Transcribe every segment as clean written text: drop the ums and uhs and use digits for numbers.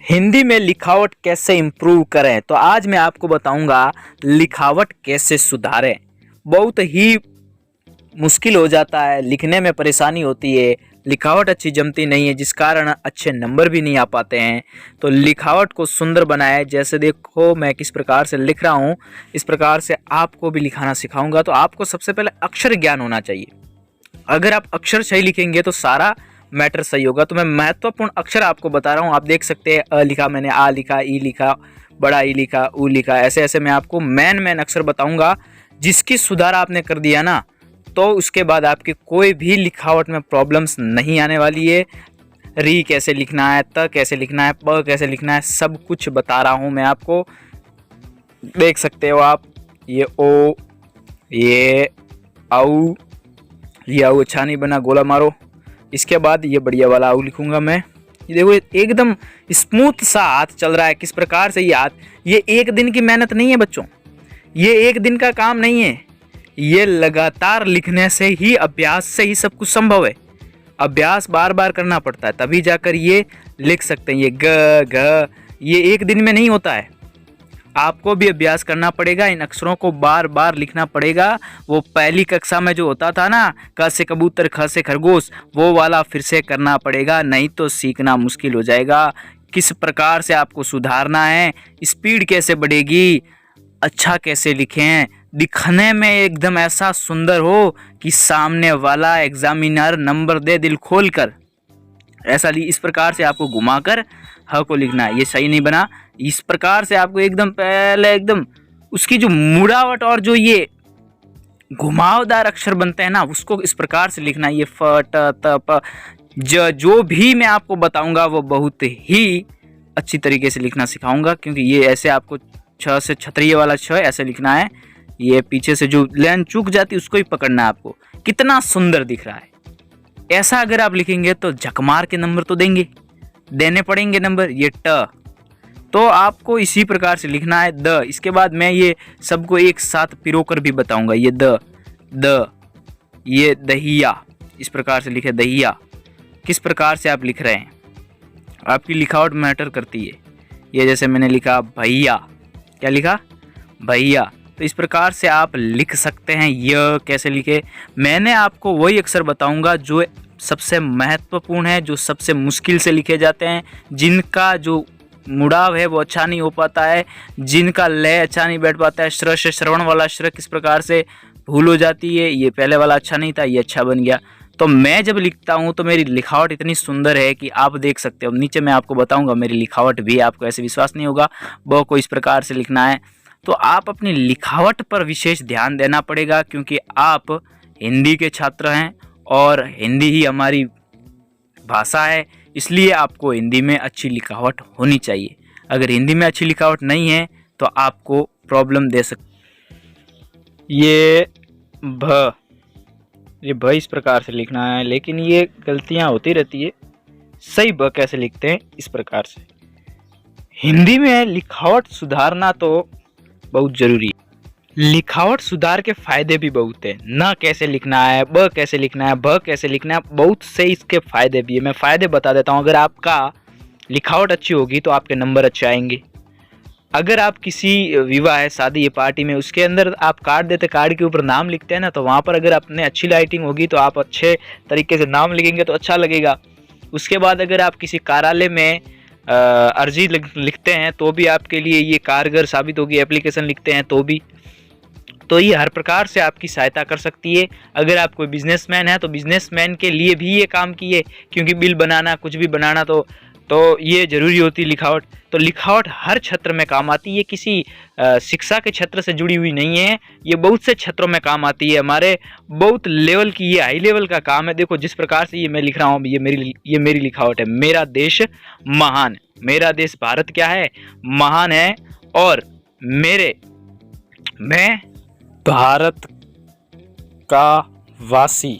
हिंदी में लिखावट कैसे इम्प्रूव करें। तो आज मैं आपको बताऊंगा लिखावट कैसे सुधारें। बहुत ही मुश्किल हो जाता है, लिखने में परेशानी होती है, लिखावट अच्छी जमती नहीं है, जिस कारण अच्छे नंबर भी नहीं आ पाते हैं। तो लिखावट को सुंदर बनाए, जैसे देखो मैं किस प्रकार से लिख रहा हूँ, इस प्रकार से आपको भी लिखाना सिखाऊंगा। तो आपको सबसे पहले अक्षर ज्ञान होना चाहिए। अगर आप अक्षर सही लिखेंगे तो सारा मैटर सही होगा। तो मैं महत्वपूर्ण अक्षर आपको बता रहा हूँ। आप देख सकते हैं अ लिखा मैंने, आ लिखा, ई लिखा, बड़ा ई लिखा, ऊ लिखा, ऐसे ऐसे मैं आपको मेन अक्षर बताऊंगा। जिसकी सुधार आपने कर दिया ना, तो उसके बाद आपकी कोई भी लिखावट में प्रॉब्लम्स नहीं आने वाली है। री कैसे लिखना है, त कैसे लिखना है, प कैसे लिखना है, सब कुछ बता रहा हूँ मैं आपको। देख सकते हो आप, ये ओ, ये आऊ, ये आऊ अच्छा नहीं बना, गोला मारो। इसके बाद ये बढ़िया वाला आऊ लिखूंगा मैं। ये देखो एकदम स्मूथ सा हाथ चल रहा है। किस प्रकार से ये हाथ, ये एक दिन की मेहनत नहीं है बच्चों, ये एक दिन का काम नहीं है। ये लगातार लिखने से ही, अभ्यास से ही सब कुछ संभव है। अभ्यास बार बार करना पड़ता है, तभी जाकर ये लिख सकते हैं। ये ग घ, ये एक दिन में नहीं होता है। आपको भी अभ्यास करना पड़ेगा, इन अक्षरों को बार बार लिखना पड़ेगा। वो पहली कक्षा में जो होता था ना, क से कबूतर, ख से खरगोश, वो वाला फिर से करना पड़ेगा, नहीं तो सीखना मुश्किल हो जाएगा। किस प्रकार से आपको सुधारना है, स्पीड कैसे बढ़ेगी, अच्छा कैसे लिखें, दिखने में एकदम ऐसा सुंदर हो कि सामने वाला एग्जामिनर नंबर दे दिल खोल कर, ऐसा इस प्रकार से आपको घुमाकर ह को लिखना है। ये सही नहीं बना, इस प्रकार से आपको एकदम पहले एकदम उसकी जो मुड़ावट और जो ये घुमावदार अक्षर बनते हैं ना, उसको इस प्रकार से लिखना है। ये फ ट त प ज, जो भी मैं आपको बताऊंगा वो बहुत ही अच्छी तरीके से लिखना सिखाऊंगा, क्योंकि ये ऐसे आपको छ से छतरिये वाला छ ऐसे लिखना है। ये पीछे से जो लाइन चूक जाती है उसको ही पकड़ना है आपको। कितना सुंदर दिख रहा है। ऐसा अगर आप लिखेंगे तो झकमार के नंबर तो देने पड़ेंगे नंबर। ये ट, तो आपको इसी प्रकार से लिखना है। द, इसके बाद मैं ये सबको एक साथ पिरोकर भी बताऊंगा। ये द, ये दहिया, इस प्रकार से लिखे दहिया। किस प्रकार से आप लिख रहे हैं, आपकी लिखावट मैटर करती है। ये जैसे मैंने लिखा भैया, क्या लिखा, भैया। तो इस प्रकार से आप लिख सकते हैं। य कैसे लिखे, मैंने आपको वही अक्षर बताऊंगा जो सबसे महत्वपूर्ण है, जो सबसे मुश्किल से लिखे जाते हैं, जिनका जो मुड़ाव है वो अच्छा नहीं हो पाता है, जिनका लय अच्छा नहीं बैठ पाता है। श्र से श्रवण वाला श्र किस प्रकार से भूल हो जाती है, ये पहले वाला अच्छा नहीं था, ये अच्छा बन गया। तो मैं जब लिखता हूँ तो मेरी लिखावट इतनी सुंदर है कि आप देख सकते हो। नीचे मैं आपको बताऊंगा मेरी लिखावट भी, आपको ऐसे विश्वास नहीं होगा। वो को इस प्रकार से लिखना है। तो आप अपनी लिखावट पर विशेष ध्यान देना पड़ेगा, क्योंकि आप हिंदी के छात्र हैं और हिंदी ही हमारी भाषा है, इसलिए आपको हिंदी में अच्छी लिखावट होनी चाहिए। अगर हिंदी में अच्छी लिखावट नहीं है तो आपको प्रॉब्लम दे सकती। ये भ, ये भ इस प्रकार से लिखना है, लेकिन ये गलतियां होती रहती है। सही ब कैसे लिखते हैं, इस प्रकार से। हिंदी में लिखावट सुधारना तो बहुत जरूरी है। लिखावट सुधार के फायदे भी बहुत है। न कैसे लिखना है, ब कैसे लिखना है, भ कैसे लिखना है, बहुत से इसके फायदे भी है। मैं फायदे बता देता हूँ। अगर आपका लिखावट अच्छी होगी तो आपके नंबर अच्छे आएंगे। अगर आप किसी विवाह है, शादी है, पार्टी में, उसके अंदर आप कार्ड देते, कार्ड के ऊपर नाम लिखते हैं ना, तो वहाँ पर अगर अपने अच्छी लाइटिंग होगी तो आप अच्छे तरीके से नाम लिखेंगे तो अच्छा लगेगा। उसके बाद अगर आप किसी कार्यालय में अर्जी लिखते हैं तो भी आपके लिए ये कारगर साबित होगी। एप्लीकेशन लिखते हैं तो ये हर प्रकार से आपकी सहायता कर सकती है। अगर आप कोई बिजनेसमैन है तो बिजनेसमैन के लिए भी ये काम की है, क्योंकि बिल बनाना, कुछ भी बनाना तो ये जरूरी होती है लिखावट। तो लिखावट हर क्षेत्र में काम आती है, किसी शिक्षा के क्षेत्र से जुड़ी हुई नहीं है, ये बहुत से क्षेत्रों में काम आती है। हमारे बहुत लेवल की, ये हाई लेवल का काम है। देखो जिस प्रकार से ये मैं लिख रहा हूँ, ये मेरी लिखावट है। मेरा देश महान, मेरा देश भारत क्या है, महान है। और मैं भारत का वासी,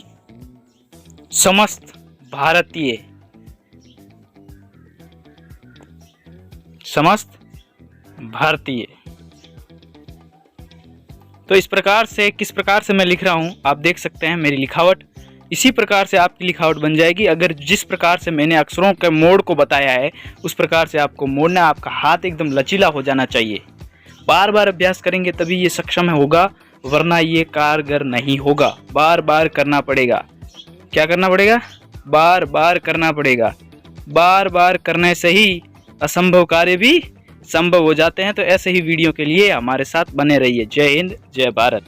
समस्त भारतीय, समस्त भारतीय। तो इस प्रकार से, किस प्रकार से मैं लिख रहा हूँ आप देख सकते हैं। मेरी लिखावट इसी प्रकार से आपकी लिखावट बन जाएगी। अगर जिस प्रकार से मैंने अक्षरों के मोड़ को बताया है उस प्रकार से आपको मोड़ना, आपका हाथ एकदम लचीला हो जाना चाहिए। बार बार अभ्यास करेंगे तभी ये सक्षम होगा, वरना ये कारगर नहीं होगा। बार बार करना पड़ेगा। क्या करना पड़ेगा? बार बार करना पड़ेगा। बार बार करने से ही असंभव कार्य भी संभव हो जाते हैं। तो ऐसे ही वीडियो के लिए हमारे साथ बने रहिए। जय हिंद, जय भारत।